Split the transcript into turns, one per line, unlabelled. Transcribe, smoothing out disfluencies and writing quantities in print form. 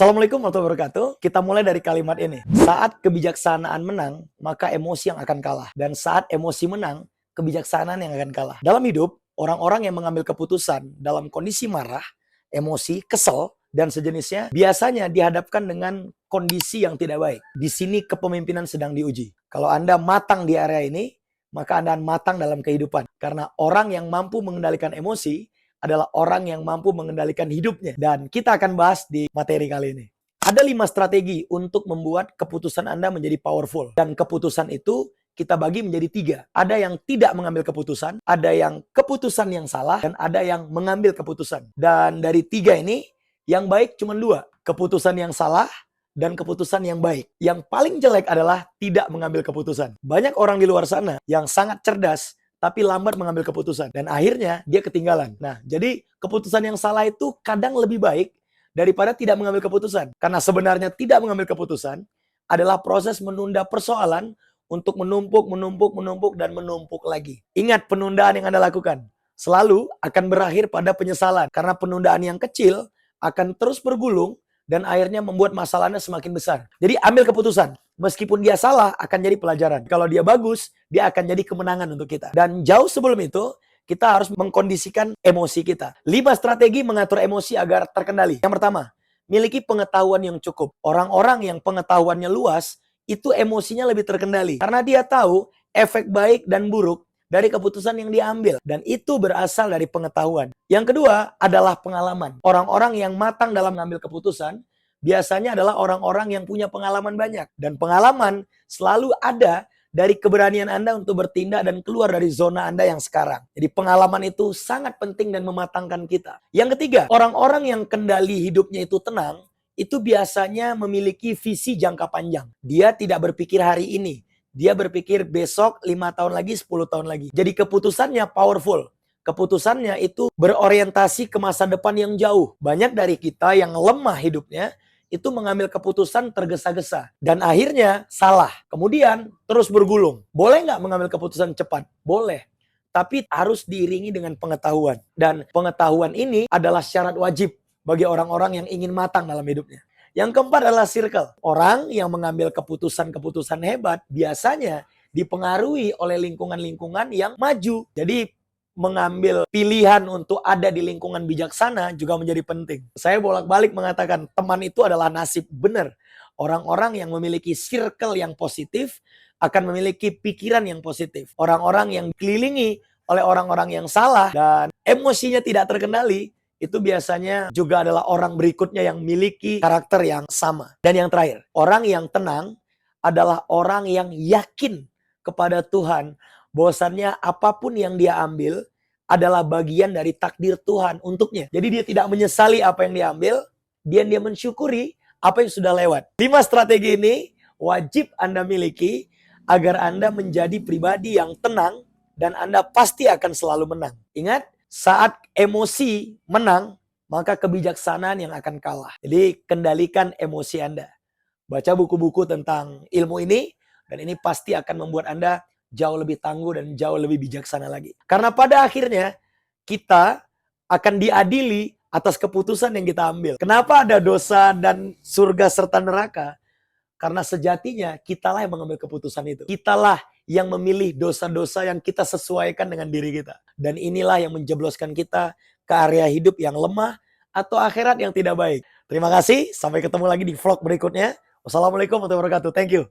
Assalamualaikum warahmatullahi wabarakatuh. Kita mulai dari kalimat ini. Saat kebijaksanaan menang, maka emosi yang akan kalah. Dan saat emosi menang, kebijaksanaan yang akan kalah. Dalam hidup, orang-orang yang mengambil keputusan dalam kondisi marah, emosi, kesel, dan sejenisnya, biasanya dihadapkan dengan kondisi yang tidak baik. Di sini kepemimpinan sedang diuji. Kalau Anda matang di area ini, maka Anda matang dalam kehidupan. Karena orang yang mampu mengendalikan emosi adalah orang yang mampu mengendalikan hidupnya. Dan kita akan bahas di materi kali ini. Ada 5 strategi untuk membuat keputusan Anda menjadi powerful. Dan keputusan itu kita bagi menjadi 3. Ada yang tidak mengambil keputusan, ada yang keputusan yang salah, dan ada yang mengambil keputusan. Dan dari 3 ini, yang baik cuma 2. Keputusan yang salah dan keputusan yang baik. Yang paling jelek adalah tidak mengambil keputusan. Banyak orang di luar sana yang sangat cerdas, tapi lambat mengambil keputusan. Dan akhirnya dia ketinggalan. Nah, jadi keputusan yang salah itu kadang lebih baik daripada tidak mengambil keputusan. Karena sebenarnya tidak mengambil keputusan adalah proses menunda persoalan untuk menumpuk, dan menumpuk lagi. Ingat, penundaan yang Anda lakukan selalu akan berakhir pada penyesalan. Karena penundaan yang kecil akan terus bergulung dan akhirnya membuat masalahnya semakin besar. Jadi ambil keputusan. Meskipun dia salah, akan jadi pelajaran. Kalau dia bagus, dia akan jadi kemenangan untuk kita. Dan jauh sebelum itu, kita harus mengkondisikan emosi kita. 5 strategi mengatur emosi agar terkendali. Yang pertama, miliki pengetahuan yang cukup. Orang-orang yang pengetahuannya luas, itu emosinya lebih terkendali. Karena dia tahu efek baik dan buruk dari keputusan yang diambil. Dan itu berasal dari pengetahuan. Yang kedua adalah pengalaman. Orang-orang yang matang dalam mengambil keputusan, biasanya adalah orang-orang yang punya pengalaman banyak. Dan pengalaman selalu ada dari keberanian Anda untuk bertindak dan keluar dari zona Anda yang sekarang. Jadi pengalaman itu sangat penting dan mematangkan kita. Yang ketiga, orang-orang yang kendali hidupnya itu tenang, itu biasanya memiliki visi jangka panjang. Dia tidak berpikir hari ini. Dia berpikir besok, 5 tahun lagi, 10 tahun lagi. Jadi keputusannya powerful. Keputusannya itu berorientasi ke masa depan yang jauh. Banyak dari kita yang lemah hidupnya, itu mengambil keputusan tergesa-gesa. Dan akhirnya salah. Kemudian terus bergulung. Boleh nggak mengambil keputusan cepat? Boleh. Tapi harus diiringi dengan pengetahuan. Dan pengetahuan ini adalah syarat wajib bagi orang-orang yang ingin matang dalam hidupnya. Yang keempat adalah circle. Orang yang mengambil keputusan-keputusan hebat biasanya dipengaruhi oleh lingkungan-lingkungan yang maju. Jadi mengambil pilihan untuk ada di lingkungan bijaksana juga menjadi penting. Saya bolak-balik mengatakan teman itu adalah nasib. Benar. Orang-orang yang memiliki circle yang positif akan memiliki pikiran yang positif. Orang-orang yang dikelilingi oleh orang-orang yang salah dan emosinya tidak terkendali, itu biasanya juga adalah orang berikutnya yang memiliki karakter yang sama. Dan yang terakhir, orang yang tenang adalah orang yang yakin kepada Tuhan bahwasannya apapun yang dia ambil adalah bagian dari takdir Tuhan untuknya. Jadi dia tidak menyesali apa yang dia ambil, dia mensyukuri apa yang sudah lewat. 5 strategi ini wajib Anda miliki agar Anda menjadi pribadi yang tenang dan Anda pasti akan selalu menang. Ingat, saat emosi menang, maka kebijaksanaan yang akan kalah. Jadi kendalikan emosi Anda. Baca buku-buku tentang ilmu ini, dan ini pasti akan membuat Anda jauh lebih tangguh dan jauh lebih bijaksana lagi. Karena pada akhirnya kita akan diadili atas keputusan yang kita ambil. Kenapa ada dosa dan surga serta neraka? Karena sejatinya kitalah yang mengambil keputusan itu. Kitalah yang memilih dosa-dosa yang kita sesuaikan dengan diri kita. Dan inilah yang menjebloskan kita ke area hidup yang lemah atau akhirat yang tidak baik. Terima kasih, sampai ketemu lagi di vlog berikutnya. Wassalamualaikum warahmatullahi wabarakatuh. Thank you.